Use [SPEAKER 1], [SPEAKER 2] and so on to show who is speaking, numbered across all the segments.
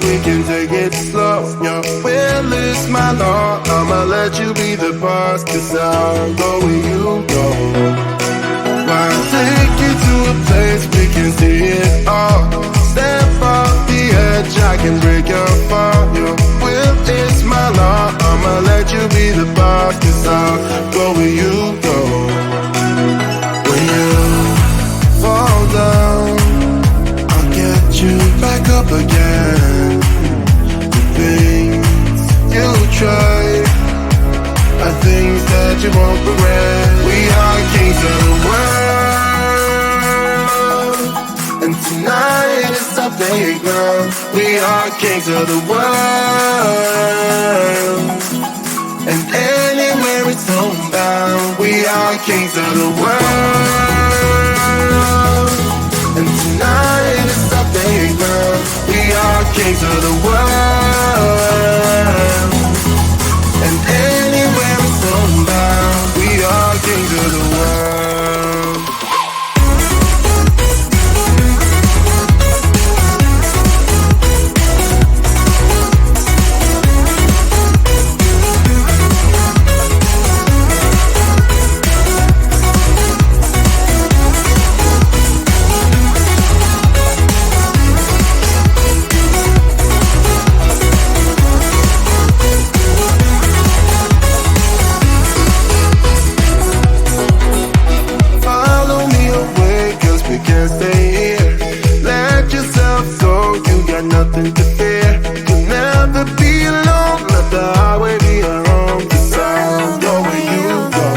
[SPEAKER 1] we can take it slow. Your will is my law, I'ma let you be the boss, 'cause I'll go where you go. I'll take you to a place we can see it all. Step off the edge, I can break your fall. Your will is my law, I'ma let you be the boss, 'cause I'll go where you go. When you fall down, I'll get you back up again. The things you try are things that you won't regret. We are kings of the world, and tonight is our playground. We are kings of the world, and anywhere it's homebound. We are kings of the world, and tonight is our playground. We are kings of the world, and anywhere it's homebound. We are kings of the world. Nothing to fear, you'll never be alone. Let the highway be your home, 'cause I'll go where you go.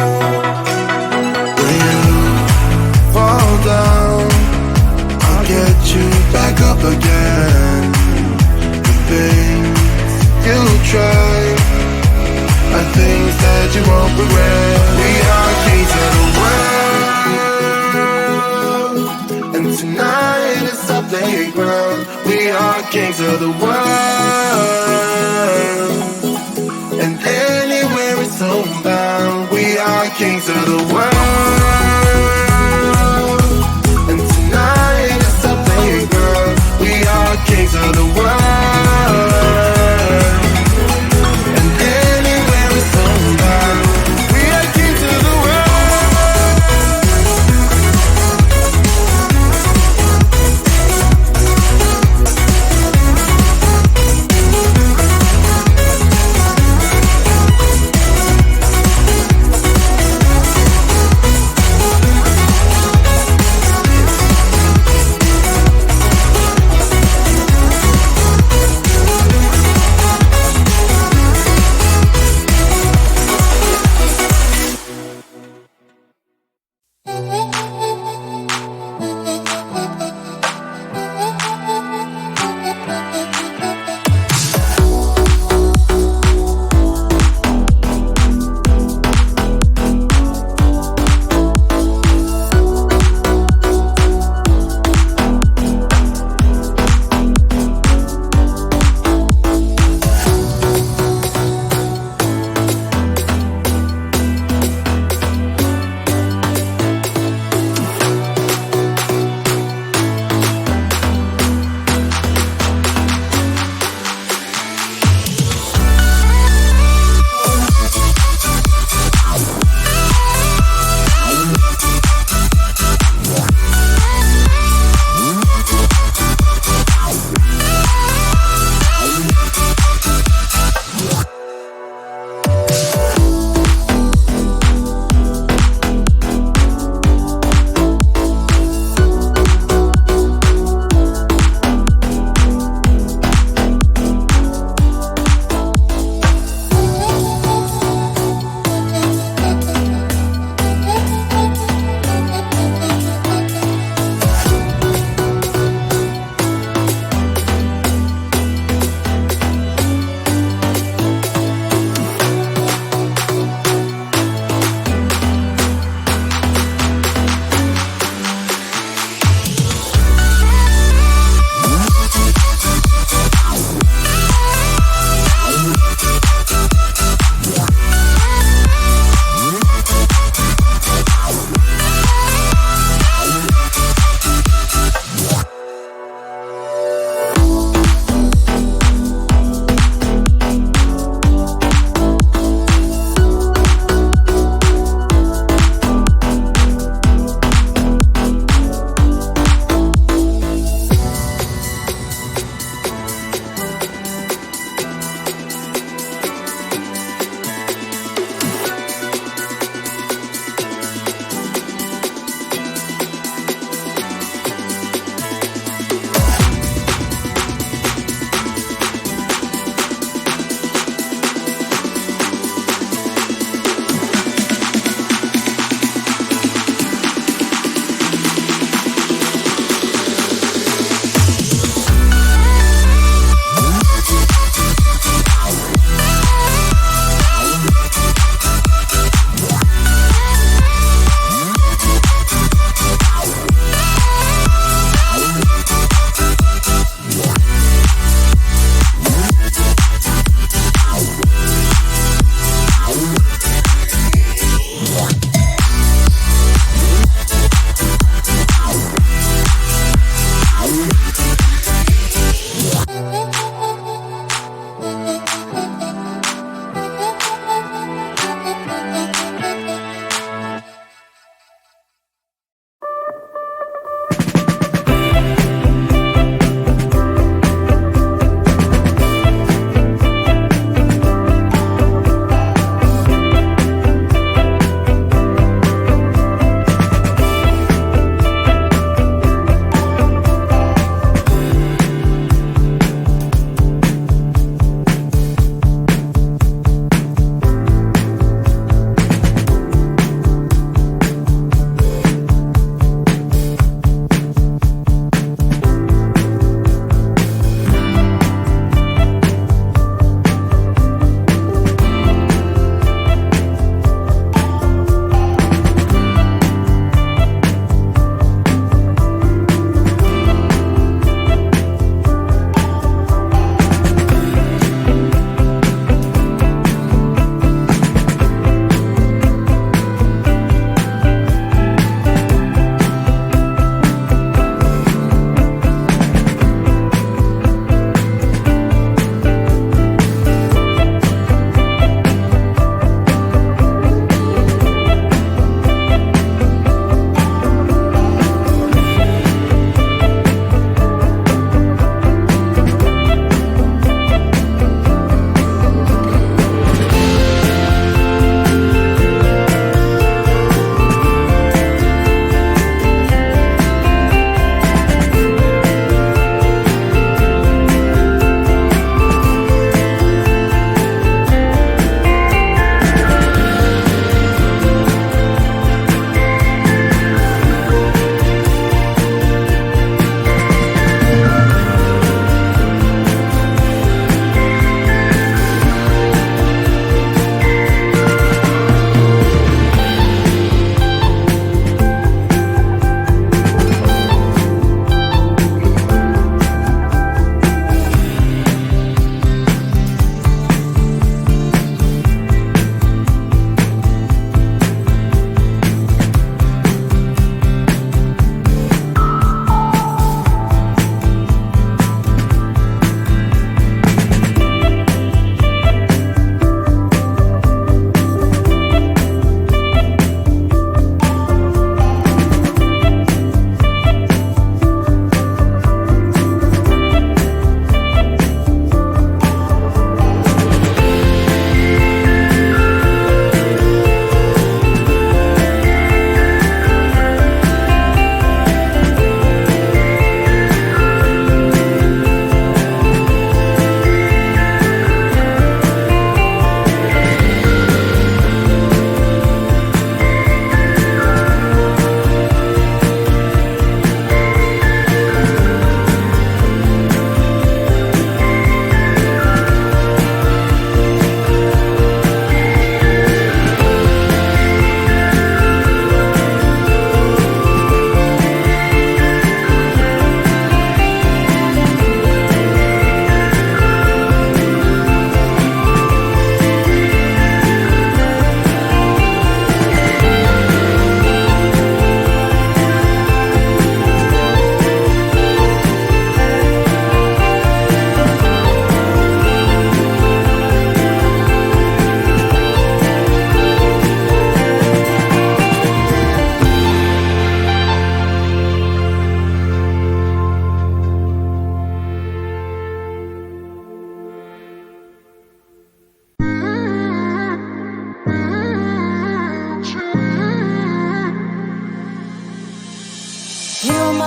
[SPEAKER 1] When you fall down, I'll get you back up again. The things you try are things that you won't regret. We are kings of the world, and tonight is our playground. We are kings of the world, and anywhere it's homebound. We are kings of the world, and tonight is our playground. We are kings of the world, and anywhere it's homebound. We are kings of the world.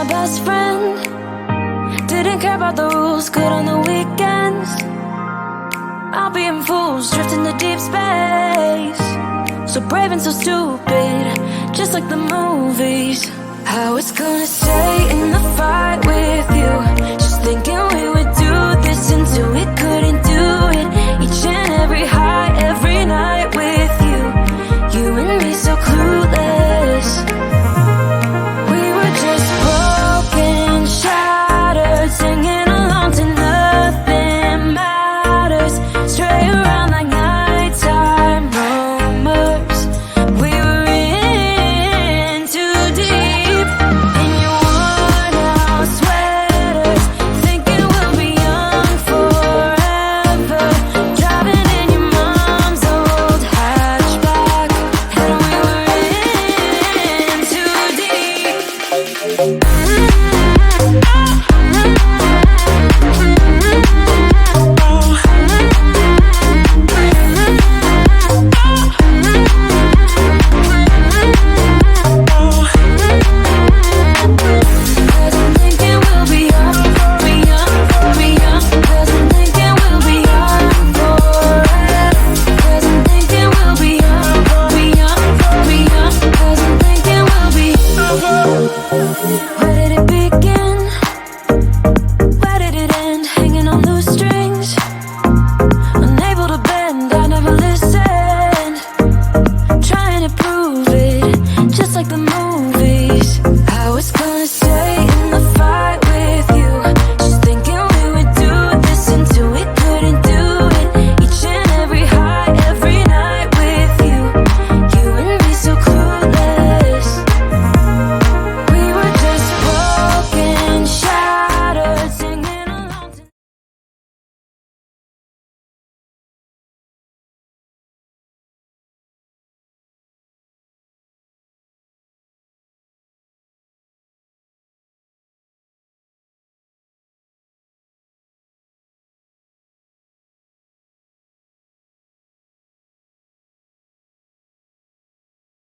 [SPEAKER 2] my best friend. Didn't care about the rules, good on the weekends. I'll be in fools, drifting to deep space. So brave and so stupid, just like the movies. I was gonna stay in the fight with you,